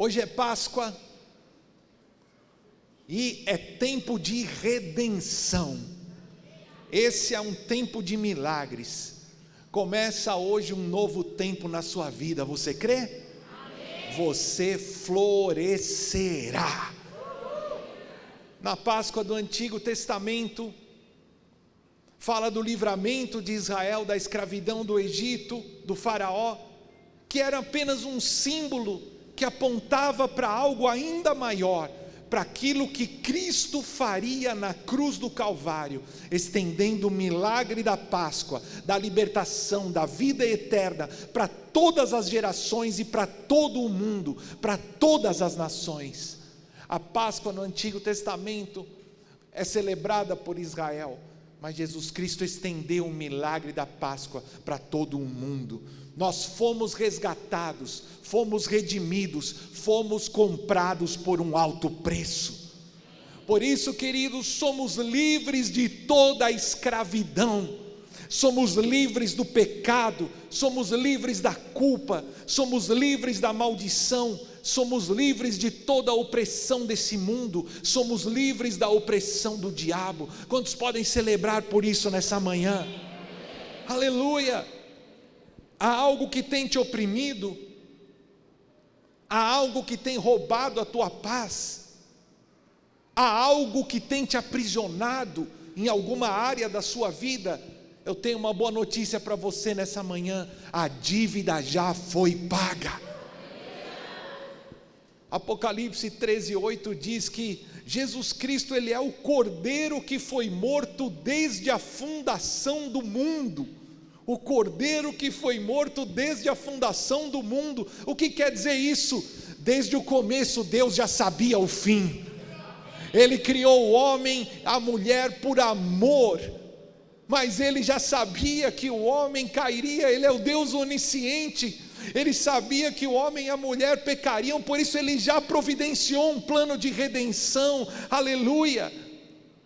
Hoje é Páscoa e é tempo de redenção. Esse é um tempo de milagres. Começa hoje um novo tempo na sua vida, você crê? Amém. Você florescerá. Na Páscoa do Antigo Testamento, fala do livramento de Israel da escravidão do Egito, do faraó, que era apenas um símbolo que apontava para algo ainda maior, para aquilo que Cristo faria na cruz do Calvário, estendendo o milagre da Páscoa, da libertação, da vida eterna, para todas as gerações e para todo o mundo, para todas as nações. A Páscoa no Antigo Testamento é celebrada por Israel, mas Jesus Cristo estendeu o milagre da Páscoa para todo o mundo. Nós fomos resgatados, fomos redimidos, fomos comprados por um alto preço. Por isso, queridos, somos livres de toda a escravidão, somos livres do pecado, somos livres da culpa, somos livres da maldição, somos livres de toda a opressão desse mundo, somos livres da opressão do diabo. Quantos podem celebrar por isso nessa manhã? Aleluia! Há algo que tem te oprimido, há algo que tem roubado a tua paz, há algo que tem te aprisionado em alguma área da sua vida. Eu tenho uma boa notícia para você nessa manhã: a dívida já foi paga. Apocalipse 13:8 diz que Jesus Cristo, Ele é o Cordeiro que foi morto desde a fundação do mundo. O Cordeiro que foi morto desde a fundação do mundo. O que quer dizer isso? Desde o começo Deus já sabia o fim. Ele criou o homem, a mulher por amor, mas Ele já sabia que o homem cairia. Ele é o Deus onisciente. Ele sabia que o homem e a mulher pecariam, por isso Ele já providenciou um plano de redenção. Aleluia!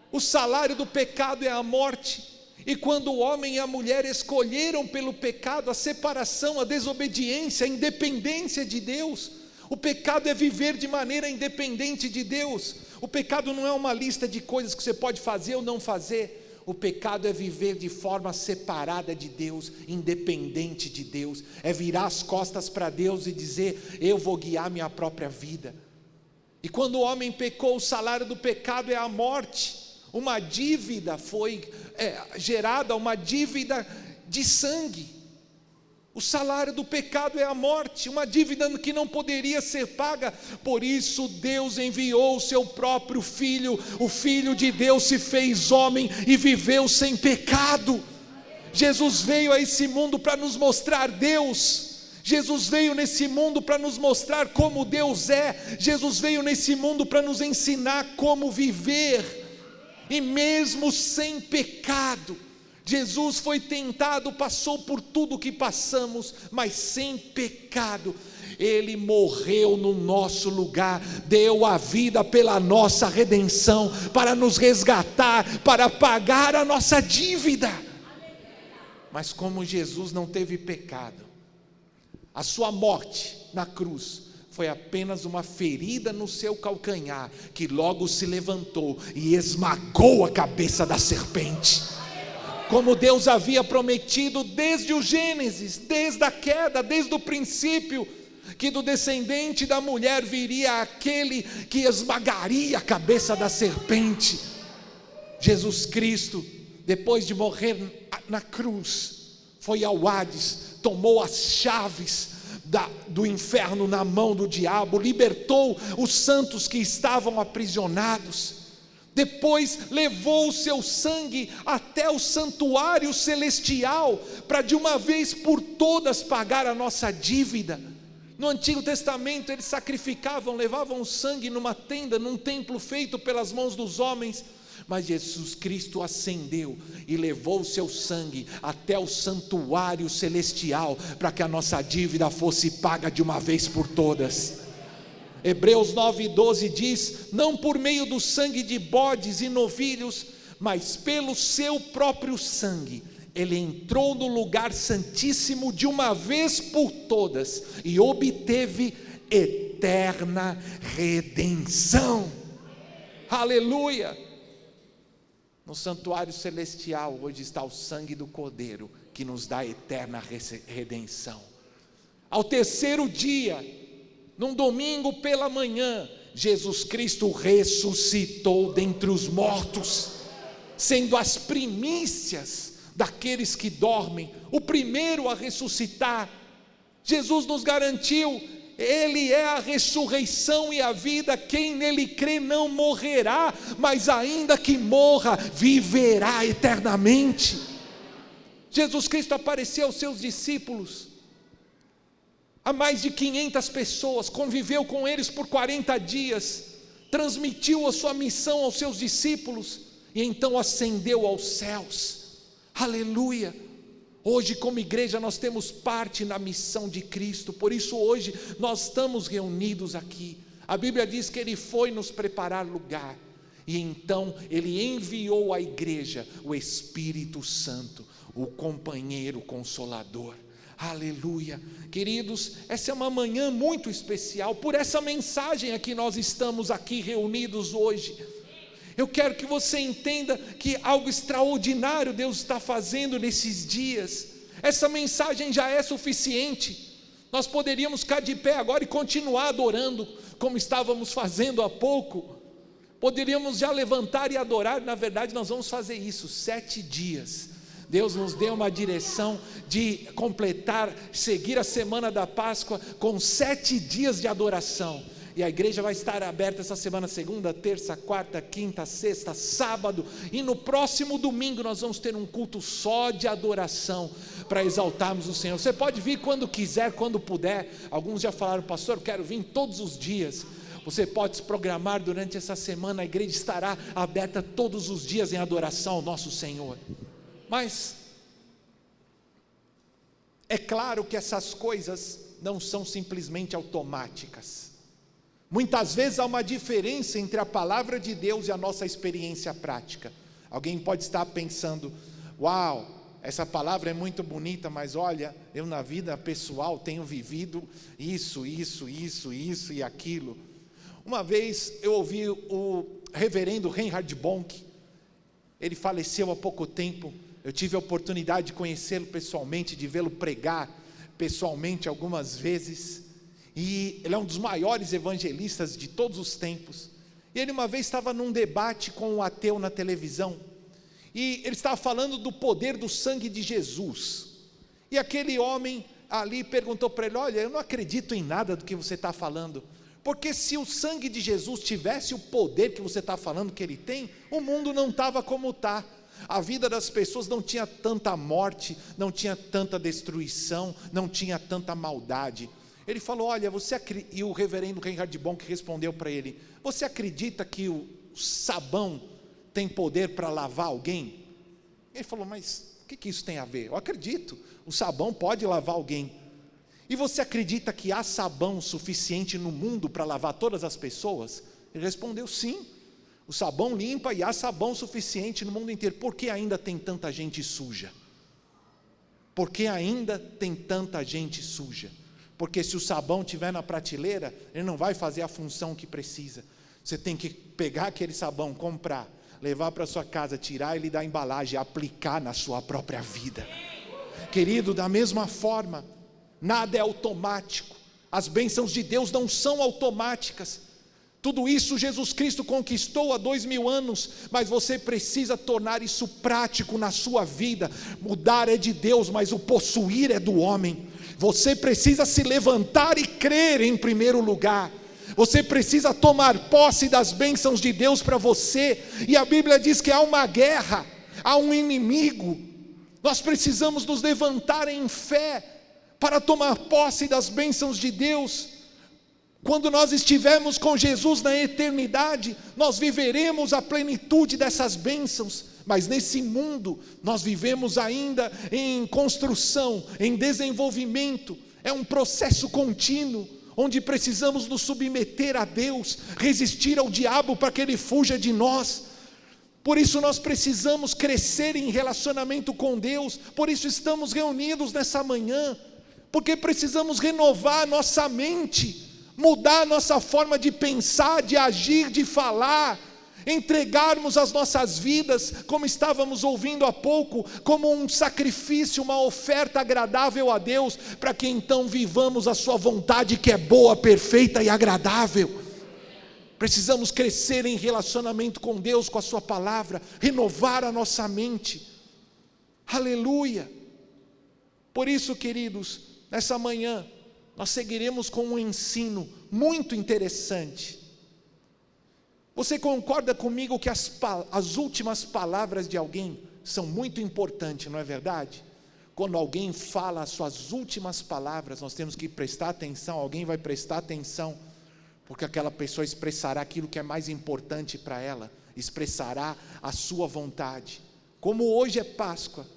O salário do pecado é a morte. E quando o homem e a mulher escolheram pelo pecado a separação, a desobediência, a independência de Deus, o pecado é viver de maneira independente de Deus. O pecado não é uma lista de coisas que você pode fazer ou não fazer. O pecado é viver de forma separada de Deus, independente de Deus, é virar as costas para Deus e dizer: eu vou guiar minha própria vida. E quando o homem pecou, o salário do pecado é a morte. Uma dívida foi gerada, uma dívida de sangue. O salário do pecado é a morte, uma dívida que não poderia ser paga. Por isso Deus enviou o seu próprio Filho. O Filho de Deus se fez homem e viveu sem pecado. Jesus veio a esse mundo para nos mostrar Deus. Jesus veio nesse mundo para nos mostrar como Deus é. Jesus veio nesse mundo para nos ensinar como viver. E mesmo sem pecado, Jesus foi tentado, passou por tudo que passamos, mas sem pecado. Ele morreu no nosso lugar, deu a vida pela nossa redenção, para nos resgatar, para pagar a nossa dívida. Mas como Jesus não teve pecado, a sua morte na cruz foi apenas uma ferida no seu calcanhar, que logo se levantou e esmagou a cabeça da serpente. Como Deus havia prometido desde o Gênesis, desde a queda, desde o princípio, que do descendente da mulher viria aquele que esmagaria a cabeça da serpente. Jesus Cristo, depois de morrer na cruz, foi ao Hades, tomou as chaves do inferno na mão do diabo, libertou os santos que estavam aprisionados. Depois levou o seu sangue até o santuário celestial, para de uma vez por todas pagar a nossa dívida. No Antigo Testamento eles sacrificavam, levavam o sangue numa tenda, num templo feito pelas mãos dos homens. Mas Jesus Cristo ascendeu e levou o seu sangue até o santuário celestial, para que a nossa dívida fosse paga de uma vez por todas. Hebreus 9:12 diz: não por meio do sangue de bodes e novilhos, mas pelo seu próprio sangue, Ele entrou no lugar santíssimo de uma vez por todas, e obteve eterna eterna redenção. Aleluia! No santuário celestial hoje está o sangue do Cordeiro, que nos dá eterna redenção. Ao terceiro dia, num domingo pela manhã, Jesus Cristo ressuscitou dentre os mortos, sendo as primícias daqueles que dormem, o primeiro a ressuscitar. Jesus nos garantiu: Ele é a ressurreição e a vida, quem nele crê não morrerá, mas ainda que morra, viverá eternamente. Jesus Cristo apareceu aos seus discípulos, a mais de 500 pessoas, conviveu com eles por 40 dias, transmitiu a sua missão aos seus discípulos, e então ascendeu aos céus. Aleluia! Hoje, como igreja, nós temos parte na missão de Cristo, por isso hoje nós estamos reunidos aqui. A Bíblia diz que Ele foi nos preparar lugar, e então Ele enviou à igreja o Espírito Santo, o companheiro consolador. Aleluia! Queridos, essa é uma manhã muito especial, por essa mensagem é que nós estamos aqui reunidos hoje. Eu quero que você entenda que algo extraordinário Deus está fazendo nesses dias. Essa mensagem já é suficiente. Nós poderíamos ficar de pé agora e continuar adorando, como estávamos fazendo há pouco. Poderíamos já levantar e adorar. Na verdade, nós vamos fazer isso 7 dias. Deus nos deu uma direção de completar, seguir a semana da Páscoa com 7 dias de adoração. E a igreja vai estar aberta essa semana, segunda, terça, quarta, quinta, sexta, sábado, e no próximo domingo nós vamos ter um culto só de adoração, para exaltarmos o Senhor. Você pode vir quando quiser, quando puder. Alguns já falaram: pastor, eu quero vir todos os dias. Você pode se programar durante essa semana, a igreja estará aberta todos os dias em adoração ao nosso Senhor. Mas é claro que essas coisas não são simplesmente automáticas. Muitas vezes há uma diferença entre a palavra de Deus e a nossa experiência prática. Alguém pode estar pensando: uau, essa palavra é muito bonita, mas olha, eu na vida pessoal tenho vivido isso e aquilo. Uma vez eu ouvi o reverendo Reinhard Bonk, ele faleceu há pouco tempo. Eu tive a oportunidade de conhecê-lo pessoalmente, de vê-lo pregar pessoalmente algumas vezes. E ele é um dos maiores evangelistas de todos os tempos. E ele uma vez estava num debate com um ateu na televisão, e ele estava falando do poder do sangue de Jesus. E aquele homem ali perguntou para ele: olha, eu não acredito em nada do que você está falando, porque se o sangue de Jesus tivesse o poder que você está falando que ele tem, o mundo não estava como está. A vida das pessoas não tinha tanta morte, não tinha tanta destruição, não tinha tanta maldade. Ele falou: olha, e o reverendo Reinhard Bonk respondeu para ele: você acredita que o sabão tem poder para lavar alguém? Ele falou: mas o que isso tem a ver? Eu acredito, o sabão pode lavar alguém. E você acredita que há sabão suficiente no mundo para lavar todas as pessoas? Ele respondeu: sim, o sabão limpa e há sabão suficiente no mundo inteiro. Por que ainda tem tanta gente suja? Por que ainda tem tanta gente suja? Porque se o sabão estiver na prateleira, ele não vai fazer a função que precisa. Você tem que pegar aquele sabão, comprar, levar para sua casa, tirar ele da embalagem, aplicar na sua própria vida. Querido, da mesma forma, nada é automático. As bênçãos de Deus não são automáticas. Tudo isso Jesus Cristo conquistou há 2000 anos, mas você precisa tornar isso prático na sua vida. Mudar é de Deus, mas o possuir é do homem. Você precisa se levantar e crer em primeiro lugar. Você precisa tomar posse das bênçãos de Deus para você. E a Bíblia diz que há uma guerra, há um inimigo. Nós precisamos nos levantar em fé para tomar posse das bênçãos de Deus. Quando nós estivermos com Jesus na eternidade, nós viveremos a plenitude dessas bênçãos. Mas nesse mundo, nós vivemos ainda em construção, em desenvolvimento. É um processo contínuo, onde precisamos nos submeter a Deus, resistir ao diabo para que ele fuja de nós. Por isso nós precisamos crescer em relacionamento com Deus. Por isso estamos reunidos nessa manhã, porque precisamos renovar a nossa mente. mudar a nossa forma de pensar, de agir, de falar, entregarmos as nossas vidas, como estávamos ouvindo há pouco, como um sacrifício, uma oferta agradável a Deus, para que então vivamos a sua vontade, que é boa, perfeita e agradável. Precisamos crescer em relacionamento com Deus, com a sua palavra, renovar a nossa mente. Aleluia! Por isso, queridos, nessa manhã, nós seguiremos com um ensino muito interessante. Você concorda comigo que as últimas palavras de alguém são muito importantes, não é verdade? Quando alguém fala as suas últimas palavras, nós temos que prestar atenção, alguém vai prestar atenção, porque aquela pessoa expressará aquilo que é mais importante para ela, expressará a sua vontade. Como hoje é Páscoa,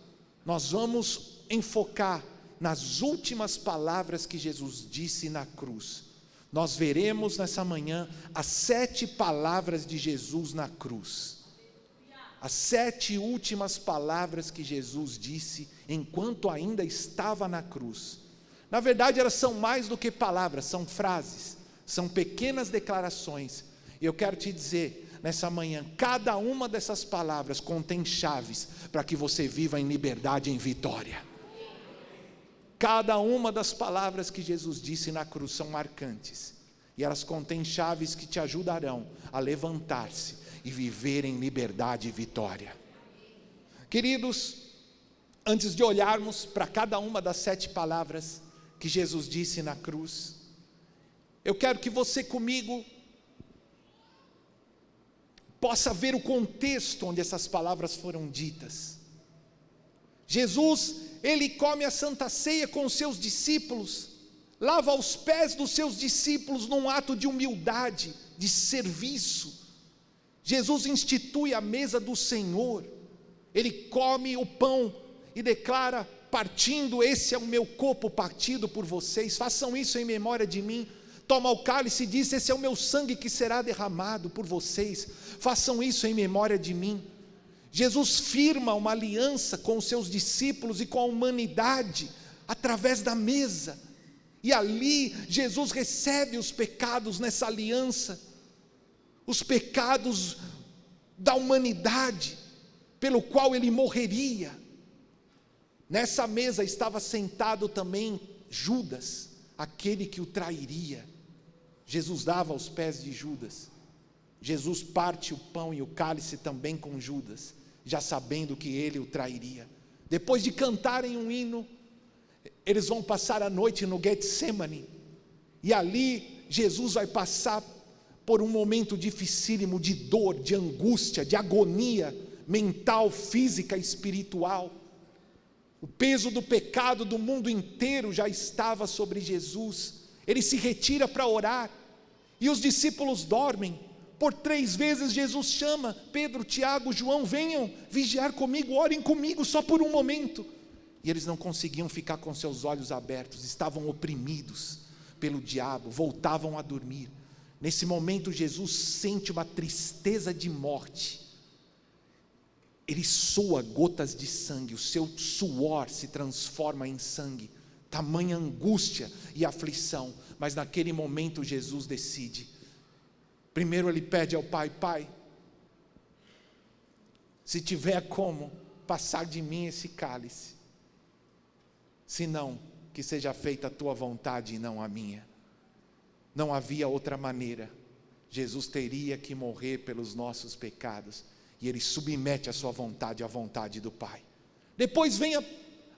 nós vamos enfocar nas últimas palavras que Jesus disse na cruz. Nós veremos nessa manhã as 7 palavras de Jesus na cruz. As 7 últimas palavras que Jesus disse enquanto ainda estava na cruz. Na verdade, elas são mais do que palavras, são frases, são pequenas declarações. E eu quero te dizer, nessa manhã, cada uma dessas palavras contém chaves para que você viva em liberdade e em vitória. Cada uma das palavras que Jesus disse na cruz são marcantes, e elas contêm chaves que te ajudarão a levantar-se e viver em liberdade e vitória. Queridos, antes de olharmos para cada uma das 7 palavras que Jesus disse na cruz, eu quero que você comigo possa ver o contexto onde essas palavras foram ditas. Jesus, ele come a Santa Ceia com os seus discípulos, lava os pés dos seus discípulos num ato de humildade, de serviço. Jesus institui a mesa do Senhor, ele come o pão e declara, partindo: esse é o meu corpo partido por vocês, façam isso em memória de mim. Toma o cálice e diz: esse é o meu sangue que será derramado por vocês, façam isso em memória de mim. Jesus firma uma aliança com os seus discípulos e com a humanidade, através da mesa, e ali Jesus recebe os pecados nessa aliança, os pecados da humanidade, pelo qual ele morreria. Nessa mesa estava sentado também Judas, aquele que o trairia. Jesus dava aos pés de Judas. Jesus parte o pão e o cálice também com Judas, já sabendo que ele o trairia. Depois de cantarem um hino, eles vão passar a noite no Getsemane, e ali Jesus vai passar por um momento dificílimo de dor, de angústia, de agonia mental, física e espiritual. O peso do pecado do mundo inteiro já estava sobre Jesus. Ele se retira para orar, e os discípulos dormem. Por 3 vezes Jesus chama Pedro, Tiago, João: venham vigiar comigo, orem comigo só por um momento. E eles não conseguiam ficar com seus olhos abertos, estavam oprimidos pelo diabo, voltavam a dormir. Nesse momento Jesus sente uma tristeza de morte. Ele soa gotas de sangue, o seu suor se transforma em sangue, tamanha angústia e aflição. Mas naquele momento Jesus decide. Primeiro ele pede ao Pai: Pai, se tiver como passar de mim esse cálice, se não, que seja feita a tua vontade e não a minha. Não havia outra maneira. Jesus teria que morrer pelos nossos pecados, e ele submete a sua vontade à vontade do Pai. Depois vem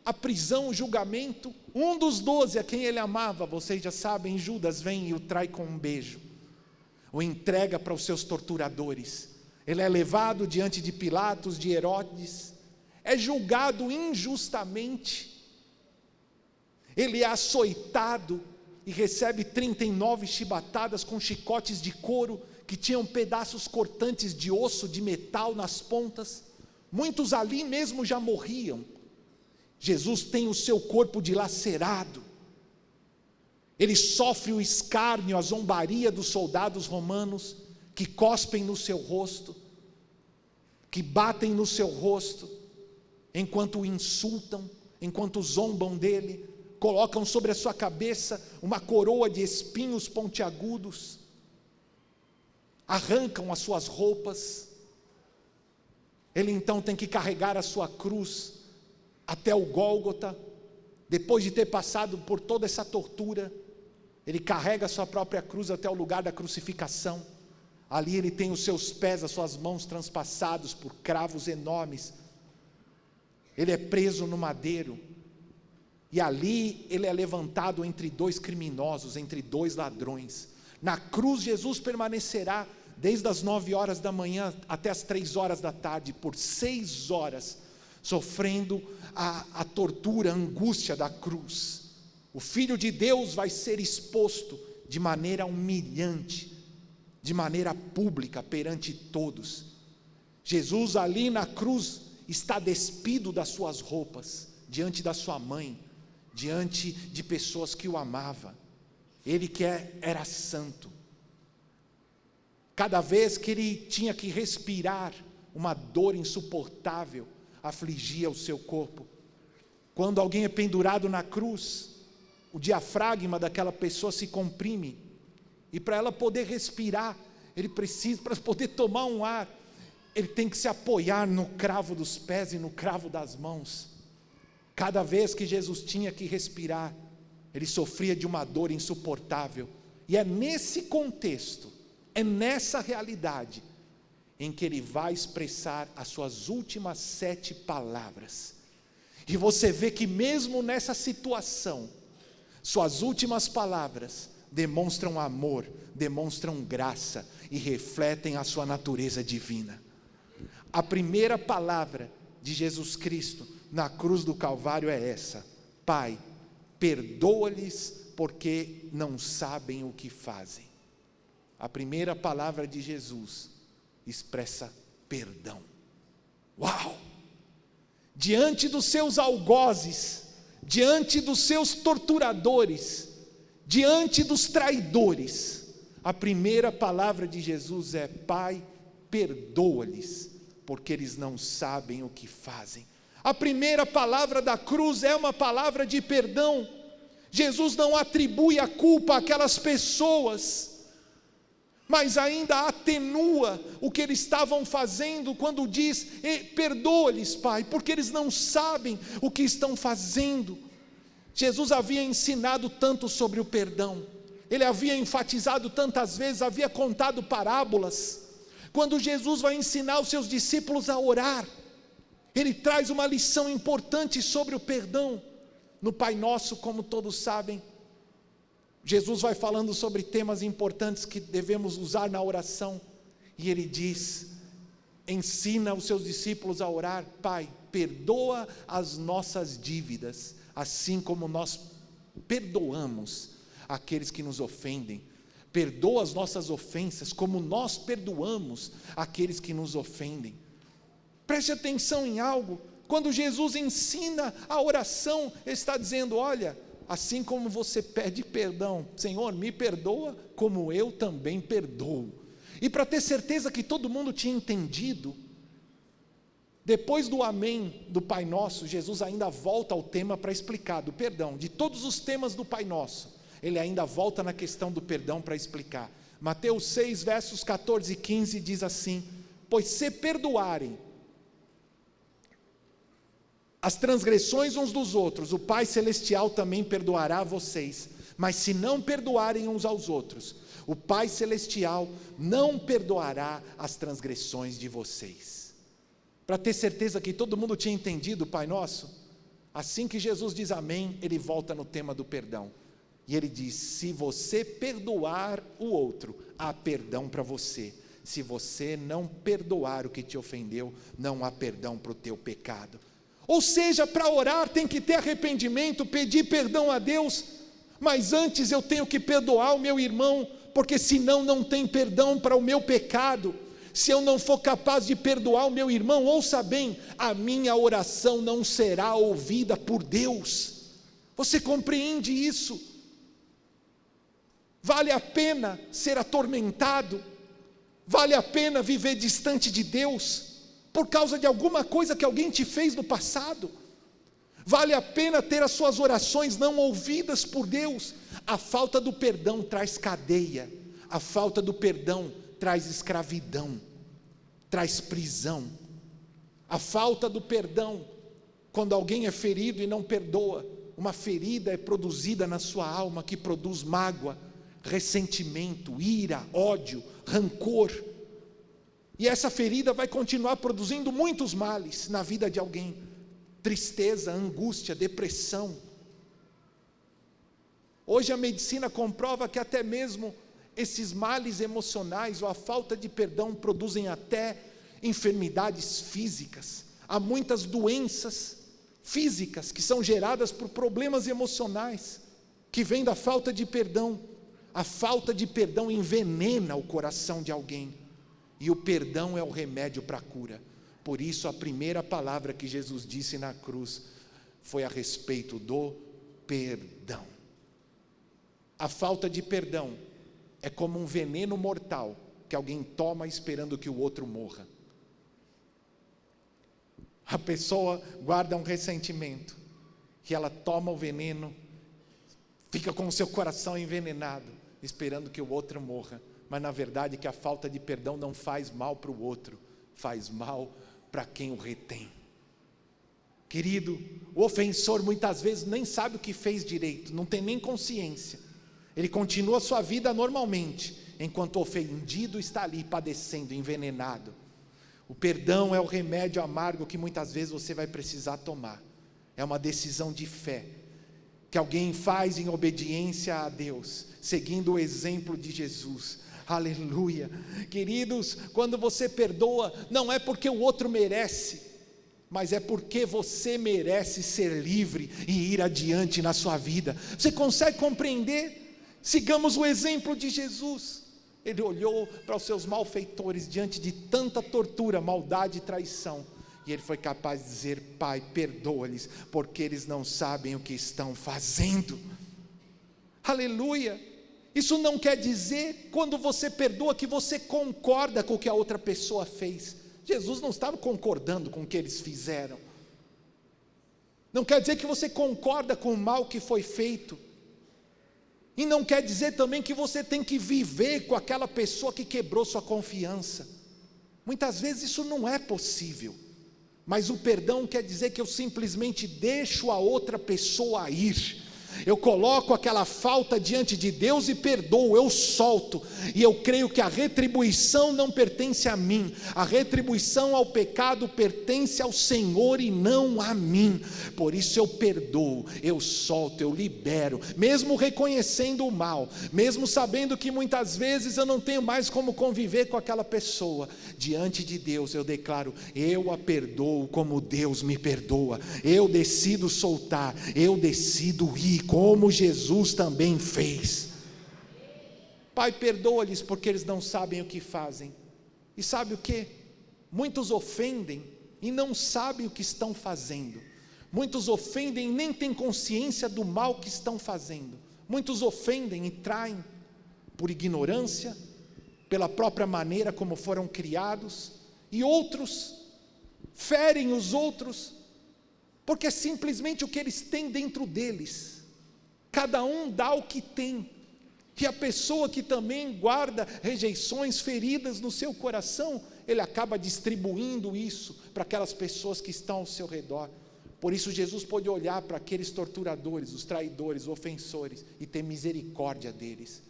a prisão, o julgamento. Um dos 12 a quem ele amava, vocês já sabem, Judas, vem e o trai com um beijo, o entrega para os seus torturadores. Ele é levado diante de Pilatos, de Herodes, é julgado injustamente, ele é açoitado e recebe 39 chibatadas com chicotes de couro, que tinham pedaços cortantes de osso, de metal nas pontas. Muitos ali mesmo já morriam. Jesus tem o seu corpo dilacerado, ele sofre o escárnio, a zombaria dos soldados romanos, que cospem no seu rosto, que batem no seu rosto, enquanto o insultam, enquanto zombam dele. colocam sobre a sua cabeça uma coroa de espinhos pontiagudos, arrancam as suas roupas. Ele então tem que carregar a sua cruz até o Gólgota. Depois de ter passado por toda essa tortura, ele carrega a sua própria cruz até o lugar da crucificação. Ali ele tem os seus pés, as suas mãos transpassados por cravos enormes. Ele é preso no madeiro. E ali ele é levantado entre dois criminosos, entre dois ladrões. Na cruz Jesus permanecerá desde as 9 horas da manhã até as 3 horas da tarde, por 6 horas, sofrendo a tortura, a angústia da cruz. O Filho de Deus vai ser exposto de maneira humilhante, de maneira pública perante todos. Jesus ali na cruz está despido das suas roupas, diante da sua mãe, diante de pessoas que o amavam. Ele que era santo. Cada vez que ele tinha que respirar, uma dor insuportável afligia o seu corpo. Quando alguém é pendurado na cruz, o diafragma daquela pessoa se comprime, e para ela poder respirar, ele precisa, para poder tomar um ar, ele tem que se apoiar no cravo dos pés e no cravo das mãos. Cada vez que Jesus tinha que respirar, ele sofria de uma dor insuportável. E é nesse contexto, é nessa realidade, em que ele vai expressar as suas últimas 7 palavras. E você vê que mesmo nessa situação, suas últimas palavras demonstram amor, demonstram graça e refletem a sua natureza divina. A primeira palavra de Jesus Cristo na cruz do Calvário é essa: Pai, perdoa-lhes porque não sabem o que fazem. A primeira palavra de Jesus expressa perdão. Uau! Diante dos seus algozes, diante dos seus torturadores, diante dos traidores, a primeira palavra de Jesus é: Pai, perdoa-lhes, porque eles não sabem o que fazem. A primeira palavra da cruz é uma palavra de perdão. Jesus não atribui a culpa àquelas pessoas, mas ainda atenua o que eles estavam fazendo quando diz: perdoa-lhes, Pai, porque eles não sabem o que estão fazendo. Jesus havia ensinado tanto sobre o perdão, ele havia enfatizado tantas vezes, havia contado parábolas. Quando Jesus vai ensinar os seus discípulos a orar, ele traz uma lição importante sobre o perdão. No Pai Nosso, como todos sabem, Jesus vai falando sobre temas importantes que devemos usar na oração, e ele diz, ensina os seus discípulos a orar: Pai, perdoa as nossas dívidas, assim como nós perdoamos aqueles que nos ofendem. Perdoa as nossas ofensas, como nós perdoamos aqueles que nos ofendem. Preste atenção em algo: quando Jesus ensina a oração, ele está dizendo: olha, assim como você pede perdão, Senhor, me perdoa, como eu também perdoo. E para ter certeza que todo mundo tinha entendido, depois do amém do Pai Nosso, Jesus ainda volta ao tema para explicar do perdão. De todos os temas do Pai Nosso, ele ainda volta na questão do perdão para explicar. Mateus 6, versos 14 e 15 diz assim: pois se perdoarem as transgressões uns dos outros, o Pai Celestial também perdoará a vocês. Mas se não perdoarem uns aos outros, o Pai Celestial não perdoará as transgressões de vocês. Para ter certeza que todo mundo tinha entendido o Pai Nosso, assim que Jesus diz amém, ele volta no tema do perdão. E ele diz: se você perdoar o outro, há perdão para você. Se você não perdoar o que te ofendeu, não há perdão para o teu pecado. Ou seja, para orar tem que ter arrependimento, pedir perdão a Deus, mas antes eu tenho que perdoar o meu irmão, porque senão não tem perdão para o meu pecado. Se eu não for capaz de perdoar o meu irmão, ouça bem, a minha oração não será ouvida por Deus. Você compreende isso? Vale a pena ser atormentado? Vale a pena viver distante de Deus por causa de alguma coisa que alguém te fez no passado? Vale a pena ter as suas orações não ouvidas por Deus. A falta do perdão traz cadeia, a falta do perdão traz escravidão, traz prisão. A falta do perdão, quando alguém é ferido e não perdoa, uma ferida é produzida na sua alma que produz mágoa, ressentimento, ira, ódio, rancor. E essa ferida vai continuar produzindo muitos males na vida de alguém: tristeza, angústia, depressão. Hoje a medicina comprova que até mesmo esses males emocionais ou a falta de perdão produzem até enfermidades físicas. Há muitas doenças físicas que são geradas por problemas emocionais, que vêm da falta de perdão. A falta de perdão envenena o coração de alguém, e o perdão é o remédio para a cura. Por isso a primeira palavra que Jesus disse na cruz foi a respeito do perdão. A falta de perdão é como um veneno mortal que alguém toma esperando que o outro morra. A pessoa guarda um ressentimento, que ela toma o veneno, fica com o seu coração envenenado, esperando que o outro morra. Mas na verdade que a falta de perdão não faz mal para o outro, faz mal para quem o retém. Querido, o ofensor muitas vezes nem sabe o que fez direito, não tem nem consciência. Ele continua a sua vida normalmente, enquanto o ofendido está ali padecendo, envenenado. O perdão é o remédio amargo que muitas vezes você vai precisar tomar. É uma decisão de fé, que alguém faz em obediência a Deus, seguindo o exemplo de Jesus. Aleluia. Queridos, quando você perdoa, não é porque o outro merece, mas é porque você merece ser livre e ir adiante na sua vida. Você consegue compreender? Sigamos o exemplo de Jesus. Ele olhou para os seus malfeitores diante de tanta tortura, maldade e traição, e ele foi capaz de dizer: Pai, perdoa-lhes, porque eles não sabem o que estão fazendo. Aleluia. Isso não quer dizer, quando você perdoa, que você concorda com o que a outra pessoa fez. Jesus não estava concordando com o que eles fizeram. Não quer dizer que você concorda com o mal que foi feito. E não quer dizer também que você tem que viver com aquela pessoa que quebrou sua confiança. Muitas vezes isso não é possível. Mas o perdão quer dizer que eu simplesmente deixo a outra pessoa ir. Eu coloco aquela falta diante de Deus e perdoo, eu solto. E eu creio que a retribuição não pertence a mim. A retribuição ao pecado pertence ao Senhor e não a mim. Por isso eu perdoo, eu solto, eu libero, mesmo reconhecendo o mal, mesmo sabendo que muitas vezes eu não tenho mais como conviver com aquela pessoa. Diante de Deus eu declaro: eu a perdoo como Deus me perdoa. Eu decido soltar, eu decido ir, como Jesus também fez. Pai, perdoa-lhes porque eles não sabem o que fazem. E sabe o que? Muitos ofendem e não sabem o que estão fazendo. Muitos ofendem e nem têm consciência do mal que estão fazendo. Muitos ofendem e traem por ignorância, pela própria maneira como foram criados, e outros ferem os outros porque é simplesmente o que eles têm dentro deles. Cada um dá o que tem, e a pessoa que também guarda rejeições, feridas no seu coração, ele acaba distribuindo isso para aquelas pessoas que estão ao seu redor. Por isso Jesus pôde olhar para aqueles torturadores, os traidores, os ofensores, e ter misericórdia deles.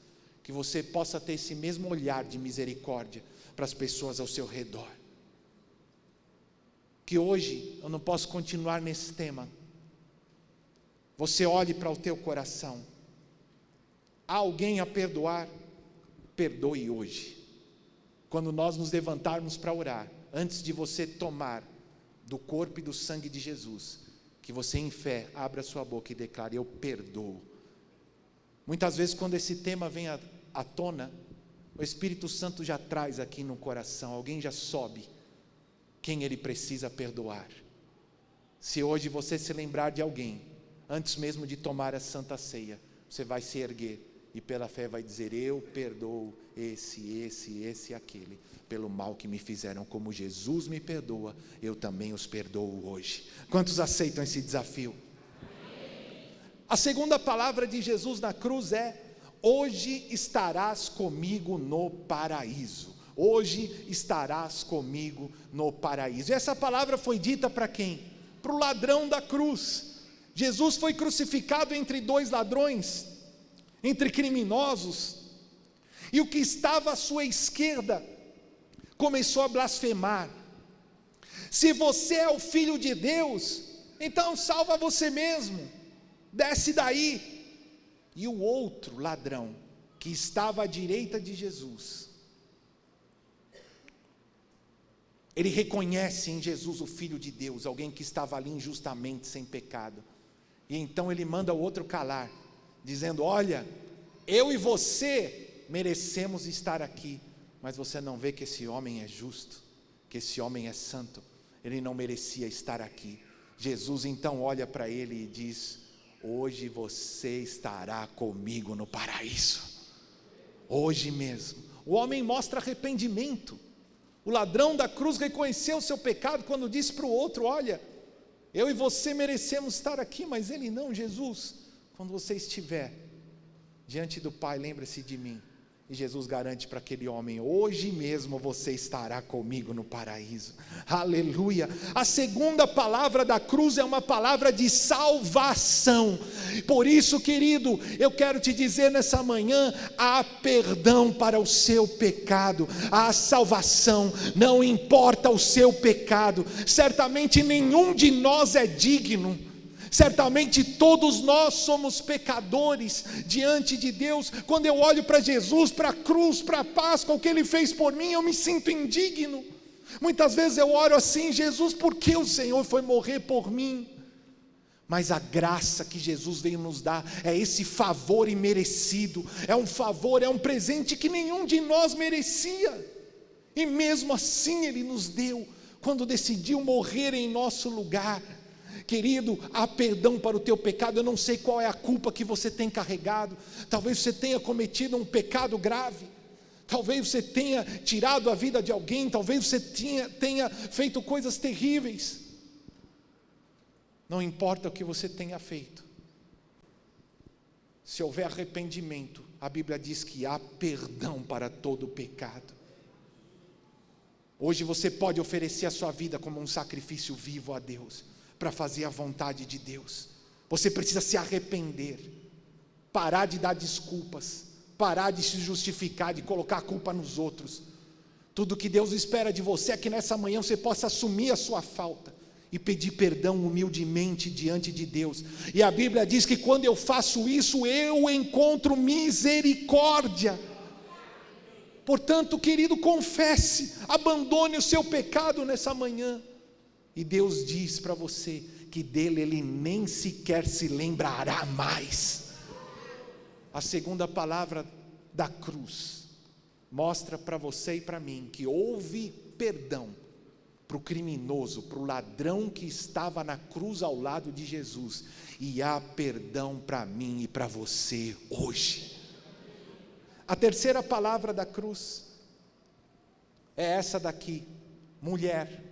Que você possa ter esse mesmo olhar de misericórdia para as pessoas ao seu redor. Que hoje eu não posso continuar nesse tema. Você olhe para o teu coração. Há alguém a perdoar? Perdoe hoje. Quando nós nos levantarmos para orar, antes de você tomar do corpo e do sangue de Jesus, que você em fé abra a sua boca e declare: eu perdoo. Muitas vezes quando esse tema vem à tona, o Espírito Santo já traz aqui no coração, alguém já sobe quem ele precisa perdoar. Se hoje você se lembrar de alguém, antes mesmo de tomar a Santa Ceia, você vai se erguer e pela fé vai dizer: eu perdoo esse e aquele, pelo mal que me fizeram. Como Jesus me perdoa, eu também os perdoo hoje. Quantos aceitam esse desafio? A segunda palavra de Jesus na cruz é: hoje estarás comigo no paraíso. Hoje estarás comigo no paraíso. E essa palavra foi dita para quem? Para o ladrão da cruz. Jesus foi crucificado entre dois ladrões, entre criminosos, e o que estava à sua esquerda começou a blasfemar: se você é o Filho de Deus, então salva você mesmo, desce daí. E o outro ladrão, que estava à direita de Jesus, ele reconhece em Jesus o Filho de Deus, alguém que estava ali injustamente, sem pecado, e então ele manda o outro calar, dizendo: olha, eu e você merecemos estar aqui, mas você não vê que esse homem é justo, que esse homem é santo, ele não merecia estar aqui. Jesus então olha para ele e diz: hoje você estará comigo no paraíso, hoje mesmo. O homem mostra arrependimento. O ladrão da cruz reconheceu o seu pecado quando disse para o outro: olha, eu e você merecemos estar aqui, mas ele não. Jesus, quando você estiver diante do Pai, lembre-se de mim. E Jesus garante para aquele homem: hoje mesmo você estará comigo no paraíso. Aleluia. A segunda palavra da cruz é uma palavra de salvação. Por isso, querido, eu quero te dizer nessa manhã: há perdão para o seu pecado, há salvação, não importa o seu pecado. Certamente nenhum de nós é digno. Certamente todos nós somos pecadores diante de Deus. Quando eu olho para Jesus, para a cruz, para a Páscoa, o que Ele fez por mim, eu me sinto indigno. Muitas vezes eu oro assim: Jesus, por que o Senhor foi morrer por mim? Mas a graça que Jesus veio nos dar é esse favor imerecido, é um favor, é um presente que nenhum de nós merecia, e mesmo assim Ele nos deu, quando decidiu morrer em nosso lugar. Querido, há perdão para o teu pecado. Eu não sei qual é a culpa que você tem carregado. Talvez você tenha cometido um pecado grave, talvez você tenha tirado a vida de alguém, talvez você tenha feito coisas terríveis. Não importa o que você tenha feito, se houver arrependimento, a Bíblia diz que há perdão para todo pecado. Hoje você pode oferecer a sua vida como um sacrifício vivo a Deus, para fazer a vontade de Deus. Você precisa se arrepender, parar de dar desculpas, parar de se justificar, de colocar a culpa nos outros. Tudo que Deus espera de você é que nessa manhã você possa assumir a sua falta e pedir perdão humildemente diante de Deus. E a Bíblia diz que quando eu faço isso, eu encontro misericórdia. Portanto, querido, confesse, abandone o seu pecado nessa manhã. E Deus diz para você que dele Ele nem sequer se lembrará mais. A segunda palavra da cruz mostra para você e para mim que houve perdão para o criminoso, para o ladrão que estava na cruz ao lado de Jesus, e há perdão para mim e para você hoje. A terceira palavra da cruz é essa daqui: mulher,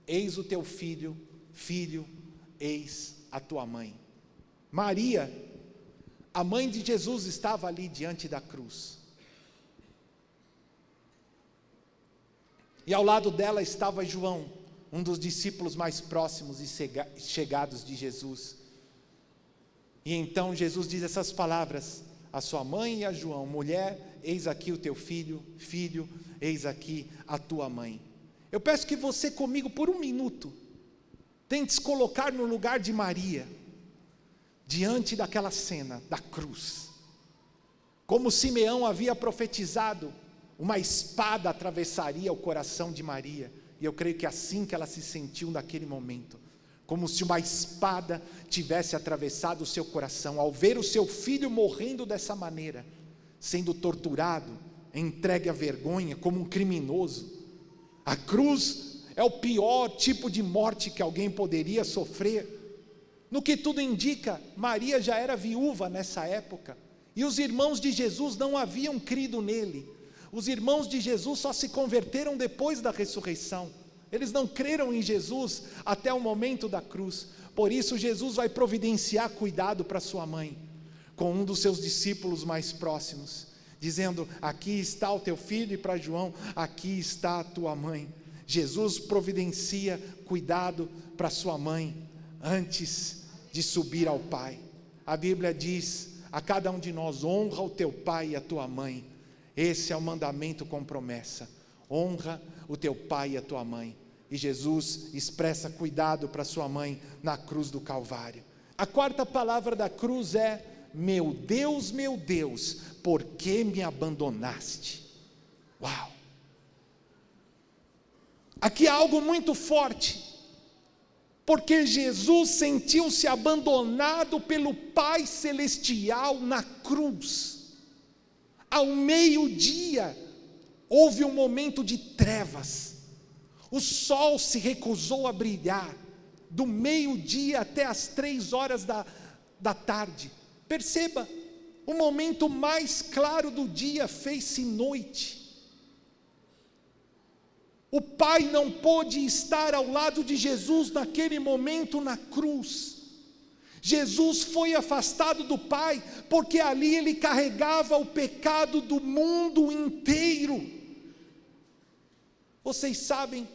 eis o teu filho, filho, eis a tua mãe. Maria, a mãe de Jesus, estava ali diante da cruz, e ao lado dela estava João, um dos discípulos mais próximos e chegados de Jesus. E então Jesus diz essas palavras a sua mãe e a João: mulher, eis aqui o teu filho, filho, eis aqui a tua mãe. Eu peço que você comigo por um minuto tente se colocar no lugar de Maria, diante daquela cena da cruz. Como Simeão havia profetizado, uma espada atravessaria o coração de Maria, e eu creio que assim que ela se sentiu naquele momento, como se uma espada tivesse atravessado o seu coração, ao ver o seu filho morrendo dessa maneira, sendo torturado, entregue à vergonha como um criminoso. A cruz é o pior tipo de morte que alguém poderia sofrer. No que tudo indica, Maria já era viúva nessa época, e os irmãos de Jesus não haviam crido nele. Os irmãos de Jesus só se converteram depois da ressurreição. Eles não creram em Jesus até o momento da cruz. Por isso Jesus vai providenciar cuidado para sua mãe, com um dos seus discípulos mais próximos, dizendo: aqui está o teu filho, e para João: aqui está a tua mãe. Jesus providencia cuidado para sua mãe, antes de subir ao Pai. A Bíblia diz a cada um de nós: honra o teu pai e a tua mãe. Esse é o mandamento com promessa: honra o teu pai e a tua mãe. E Jesus expressa cuidado para sua mãe na cruz do Calvário. A quarta palavra da cruz é: meu Deus, por que me abandonaste? Uau! Aqui há algo muito forte, porque Jesus sentiu-se abandonado pelo Pai Celestial na cruz. Ao meio-dia, houve um momento de trevas, o sol se recusou a brilhar, do meio-dia até as 3 horas da tarde. Perceba, o momento mais claro do dia fez-se noite. O Pai não pôde estar ao lado de Jesus naquele momento na cruz. Jesus foi afastado do Pai, porque ali ele carregava o pecado do mundo inteiro. Vocês sabem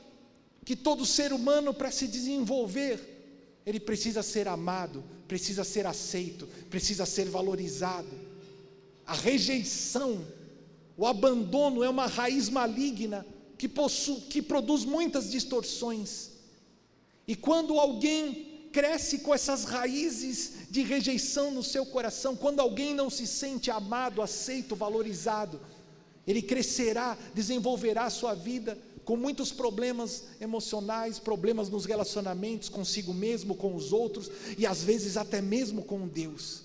que todo ser humano, para se desenvolver, ele precisa ser amado, precisa ser aceito, precisa ser valorizado. A rejeição, o abandono é uma raiz maligna que produz muitas distorções. E quando alguém cresce com essas raízes de rejeição no seu coração, quando alguém não se sente amado, aceito, valorizado, ele crescerá, desenvolverá a sua vida com muitos problemas emocionais, problemas nos relacionamentos consigo mesmo, com os outros, e às vezes até mesmo com Deus.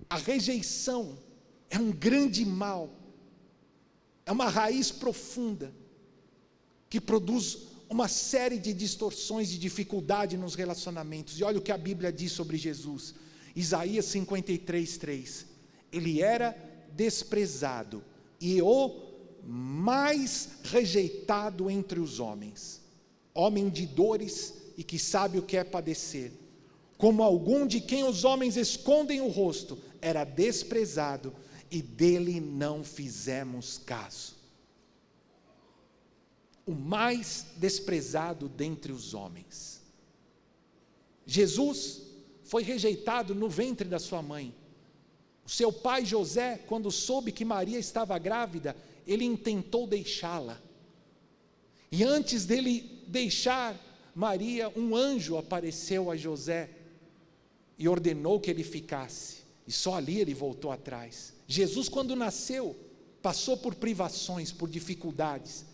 A rejeição é um grande mal, é uma raiz profunda, que produz uma série de distorções, de dificuldade nos relacionamentos. E olha o que a Bíblia diz sobre Jesus, Isaías 53:3, ele era desprezado e o mais rejeitado entre os homens, homem de dores e que sabe o que é padecer, como algum de quem os homens escondem o rosto, era desprezado e dele não fizemos caso. O mais desprezado dentre os homens. Jesus foi rejeitado no ventre da sua mãe. O seu pai José, quando soube que Maria estava grávida, ele intentou deixá-la. E antes dele deixar Maria, um anjo apareceu a José e ordenou que ele ficasse. E só ali ele voltou atrás. Jesus, quando nasceu, passou por privações, por dificuldades.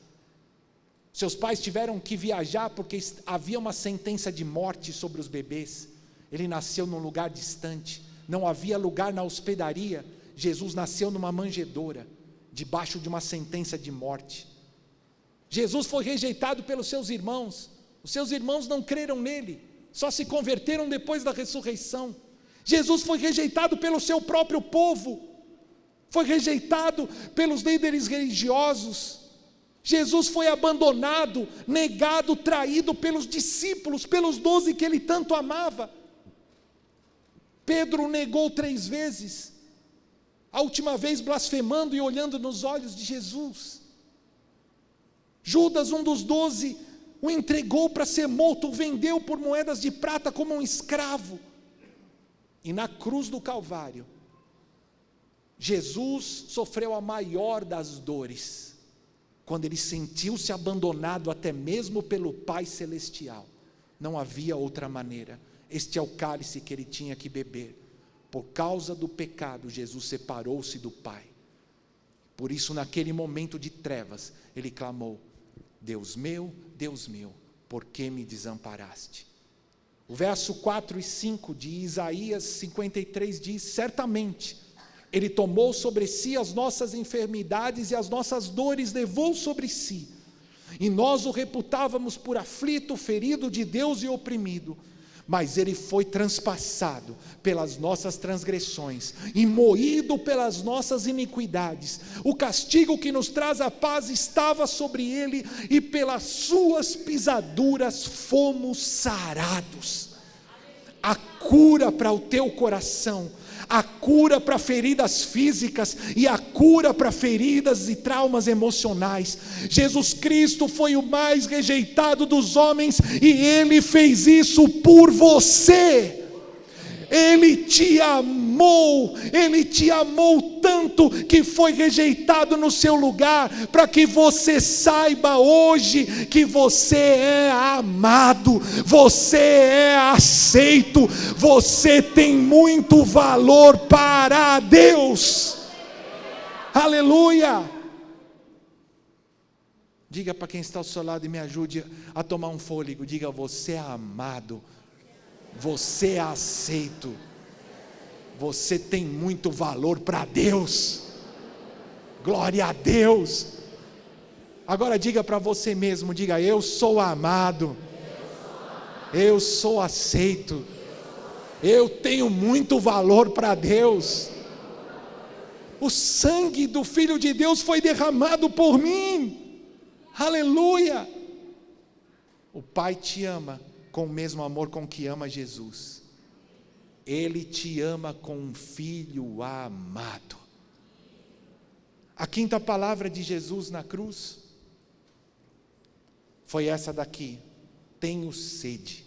Seus pais tiveram que viajar porque havia uma sentença de morte sobre os bebês. Ele nasceu num lugar distante, não havia lugar na hospedaria. Jesus nasceu numa manjedoura, debaixo de uma sentença de morte. Jesus foi rejeitado pelos seus irmãos. Os seus irmãos não creram nele, só se converteram depois da ressurreição. Jesus foi rejeitado pelo seu próprio povo, foi rejeitado pelos líderes religiosos. Jesus foi abandonado, negado, traído pelos discípulos, pelos 12 que ele tanto amava. Pedro negou 3 vezes, a última vez blasfemando e olhando nos olhos de Jesus. Judas, um dos 12, o entregou para ser morto, o vendeu por moedas de prata como um escravo. E na cruz do Calvário, Jesus sofreu a maior das dores, quando ele sentiu-se abandonado até mesmo pelo Pai Celestial. Não havia outra maneira. Este é o cálice que ele tinha que beber. Por causa do pecado, Jesus separou-se do Pai. Por isso, naquele momento de trevas, ele clamou: Deus meu, por que me desamparaste? O verso 4 e 5 de Isaías 53 diz: certamente, ele tomou sobre si as nossas enfermidades e as nossas dores levou sobre si. E nós o reputávamos por aflito, ferido de Deus e oprimido. mas ele foi transpassado pelas nossas transgressões e moído pelas nossas iniquidades. O castigo que nos traz a paz estava sobre ele, e pelas suas pisaduras fomos sarados. A cura para o teu coração, a cura para feridas físicas e a cura para feridas e traumas emocionais. Jesus Cristo foi o mais rejeitado dos homens, e Ele fez isso por você. Ele te amou tanto que foi rejeitado no seu lugar, para que você saiba hoje que você é amado, você é aceito, você tem muito valor para Deus. Aleluia! Diga para quem está ao seu lado e me ajude a tomar um fôlego. Diga: você é amado, você é aceito, você tem muito valor para Deus. Glória a Deus. Agora diga para você mesmo, diga: eu sou amado, eu sou aceito, eu tenho muito valor para Deus. O sangue do Filho de Deus foi derramado por mim. Aleluia. O Pai te ama com o mesmo amor com que ama Jesus. Ele te ama com um filho amado. A quinta palavra de Jesus na cruz foi essa daqui: tenho sede.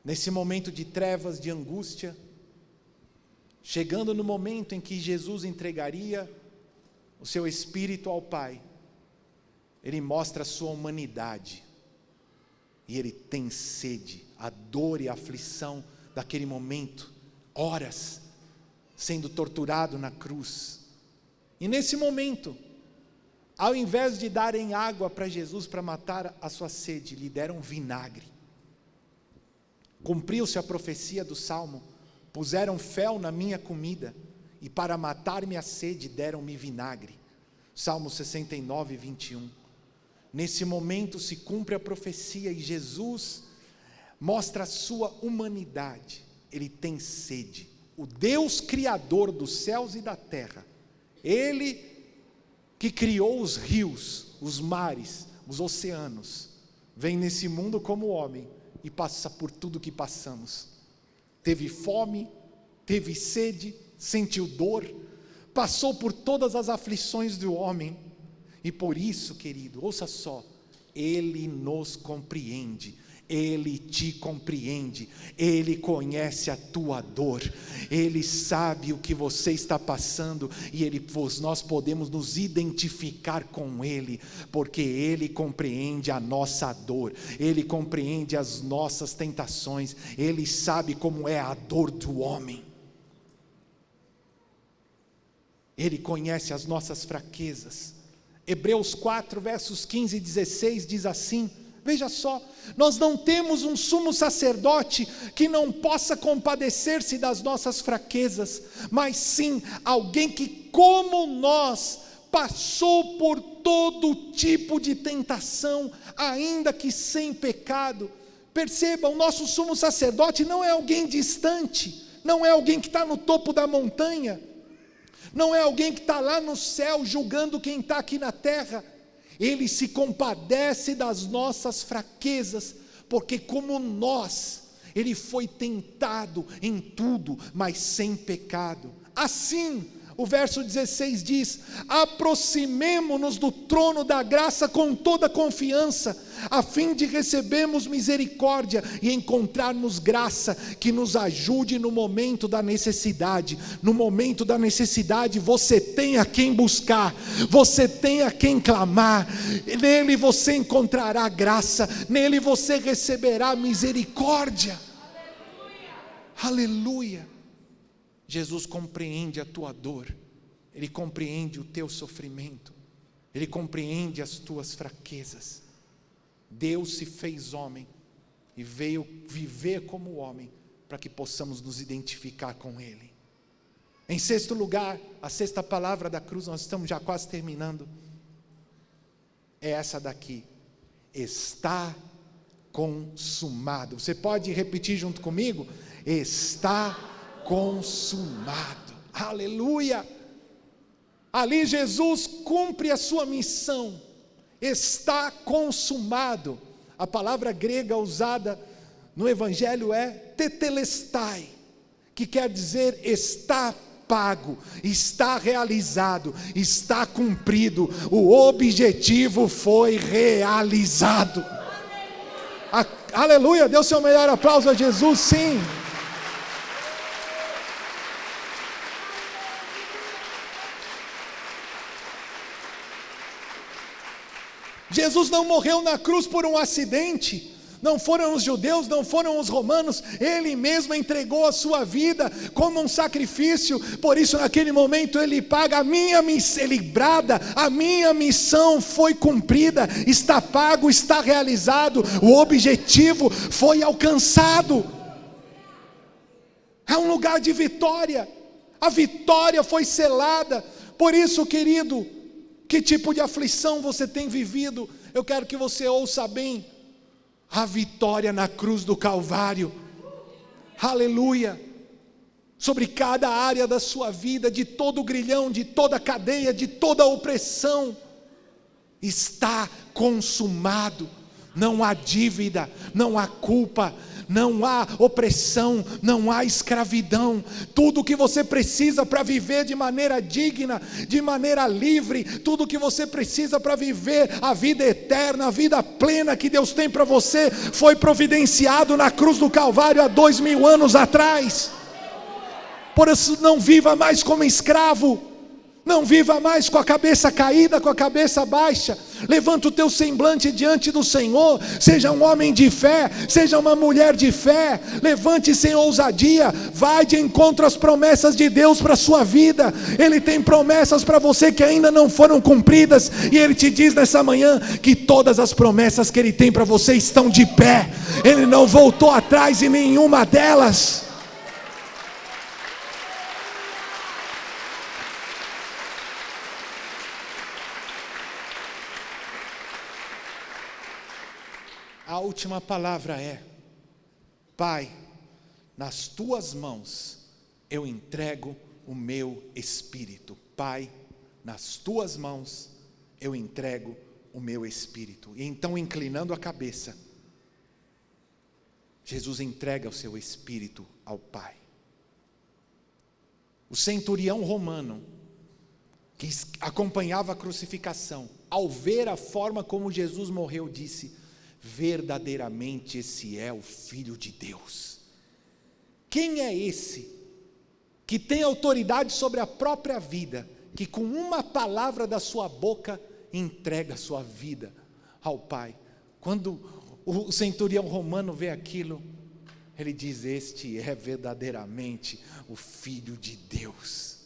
Nesse momento de trevas, de angústia, chegando no momento em que Jesus entregaria o seu espírito ao Pai, Ele mostra a sua humanidade, e Ele tem sede. A dor e a aflição daquele momento, horas sendo torturado na cruz, e nesse momento, ao invés de darem água para Jesus para matar a sua sede, lhe deram vinagre. Cumpriu-se a profecia do Salmo: puseram fel na minha comida, e para matar-me a sede deram-me vinagre. Salmo 69, 21. Nesse momento se cumpre a profecia, e Jesus mostra a sua humanidade. Ele tem sede. O Deus criador dos céus e da terra, Ele que criou os rios, os mares, os oceanos, vem nesse mundo como homem e passa por tudo que passamos. Teve fome, teve sede, sentiu dor, passou por todas as aflições do homem, e por isso, querido, ouça só, Ele nos compreende, Ele te compreende, Ele conhece a tua dor, Ele sabe o que você está passando, e nós podemos nos identificar com Ele, porque Ele compreende a nossa dor, Ele compreende as nossas tentações, Ele sabe como é a dor do homem, Ele conhece as nossas fraquezas. Hebreus 4, versos 15 e 16 diz assim: veja só, nós não temos um sumo sacerdote que não possa compadecer-se das nossas fraquezas, mas sim alguém que, como nós, passou por todo tipo de tentação, ainda que sem pecado. Perceba, o nosso sumo sacerdote não é alguém distante, não é alguém que está no topo da montanha, não é alguém que está lá no céu julgando quem está aqui na terra. Ele se compadece das nossas fraquezas, porque como nós, Ele foi tentado em tudo, mas sem pecado. Assim, o verso 16 diz: aproximemo-nos do trono da graça com toda confiança, a fim de recebermos misericórdia e encontrarmos graça que nos ajude no momento da necessidade. No momento da necessidade, você tem a quem buscar, você tem a quem clamar, nele você encontrará graça, nele você receberá misericórdia. Aleluia! Jesus compreende a tua dor, Ele compreende o teu sofrimento, Ele compreende as tuas fraquezas. Deus se fez homem e veio viver como homem, para que possamos nos identificar com Ele. Em sexto lugar, a sexta palavra da cruz, nós estamos já quase terminando, é essa daqui: está consumado. Você pode repetir junto comigo? Está consumado. Aleluia! Ali Jesus cumpre a sua missão. Está consumado. A palavra grega usada no Evangelho é tetelestai, que quer dizer está pago, está realizado, está cumprido, o objetivo foi realizado. Aleluia, dê o seu melhor aplauso a Jesus, sim. Jesus não morreu na cruz por um acidente. Não foram os judeus, não foram os romanos, Ele mesmo entregou a sua vida como um sacrifício. Por isso naquele momento Ele paga a minha missão, Ele brada, a minha missão foi cumprida, está pago, está realizado, o objetivo foi alcançado. É um lugar de vitória, a vitória foi selada. Por isso, querido, que tipo de aflição você tem vivido? Eu quero que você ouça bem. A vitória na cruz do Calvário, aleluia, sobre cada área da sua vida, de todo o grilhão, de toda a cadeia, de toda a opressão, está consumado. Não há dívida, não há culpa, não há opressão, não há escravidão. Tudo o que você precisa para viver de maneira digna, de maneira livre, tudo o que você precisa para viver a vida eterna, a vida plena que Deus tem para você, foi providenciado na cruz do Calvário há 2000 anos atrás. Por isso não viva mais como escravo, não viva mais com a cabeça caída, com a cabeça baixa. Levanta o teu semblante diante do Senhor. Seja um homem de fé, seja uma mulher de fé. Levante sem ousadia. Vai de encontro às promessas de Deus para a sua vida. Ele tem promessas para você que ainda não foram cumpridas. E Ele te diz nessa manhã que todas as promessas que Ele tem para você estão de pé. Ele não voltou atrás em nenhuma delas. A última palavra é: Pai, nas tuas mãos eu entrego o meu espírito. Pai, nas tuas mãos eu entrego o meu espírito. E então, inclinando a cabeça, Jesus entrega o seu espírito ao Pai. O centurião romano, que acompanhava a crucificação, ao ver a forma como Jesus morreu, disse: verdadeiramente esse é o Filho de Deus. Quem é esse que tem autoridade sobre a própria vida, que com uma palavra da sua boca entrega a sua vida ao Pai? Quando o centurião romano vê aquilo, ele diz: este é verdadeiramente o Filho de Deus.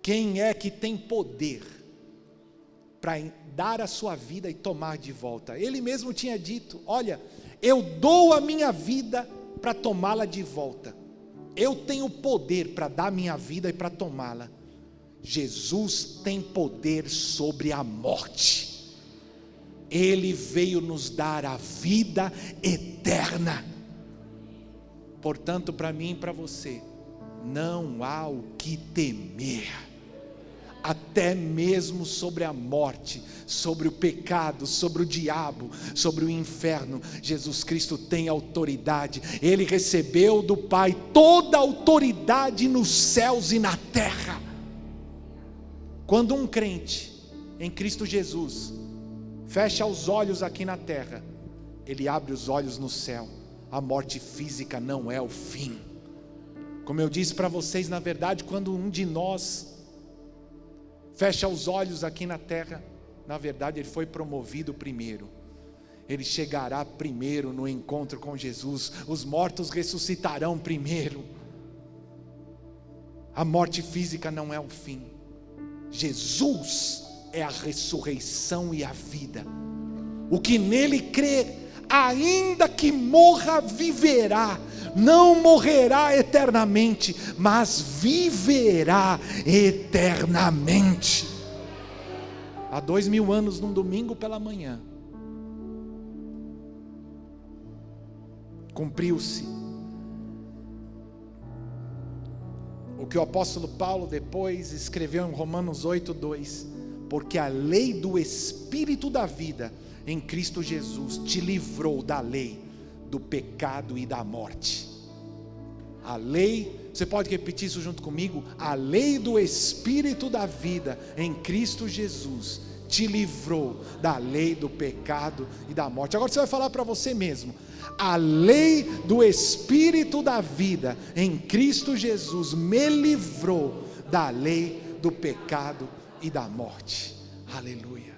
Quem é que tem poder para dar a sua vida e tomar de volta? Ele mesmo tinha dito: olha, eu dou a minha vida para tomá-la de volta. Eu tenho poder para dar a minha vida e para tomá-la. Jesus tem poder sobre a morte. Ele veio nos dar a vida eterna. Portanto, para mim e para você, não há o que temer. Até mesmo sobre a morte, sobre o pecado, sobre o diabo, sobre o inferno, Jesus Cristo tem autoridade. Ele recebeu do Pai toda a autoridade nos céus e na terra. Quando um crente em Cristo Jesus fecha os olhos aqui na terra, ele abre os olhos no céu. A morte física não é o fim. Como eu disse para vocês, na verdade, quando um de nós fecha os olhos aqui na terra, na verdade ele foi promovido primeiro. Ele chegará primeiro no encontro com Jesus. Os mortos ressuscitarão primeiro. A morte física não é o fim. Jesus é a ressurreição e a vida. O que nele crer, ainda que morra, viverá. Não morrerá eternamente, mas viverá eternamente. Há 2000 anos, num domingo pela manhã, cumpriu-se o que o apóstolo Paulo depois escreveu em Romanos 8:2, porque a lei do Espírito da vida em Cristo Jesus te livrou da lei do pecado e da morte. A lei, você pode repetir isso junto comigo? A lei do Espírito da vida em Cristo Jesus te livrou da lei do pecado e da morte. Agora você vai falar para você mesmo: a lei do Espírito da vida em Cristo Jesus me livrou da lei do pecado e da morte. Aleluia.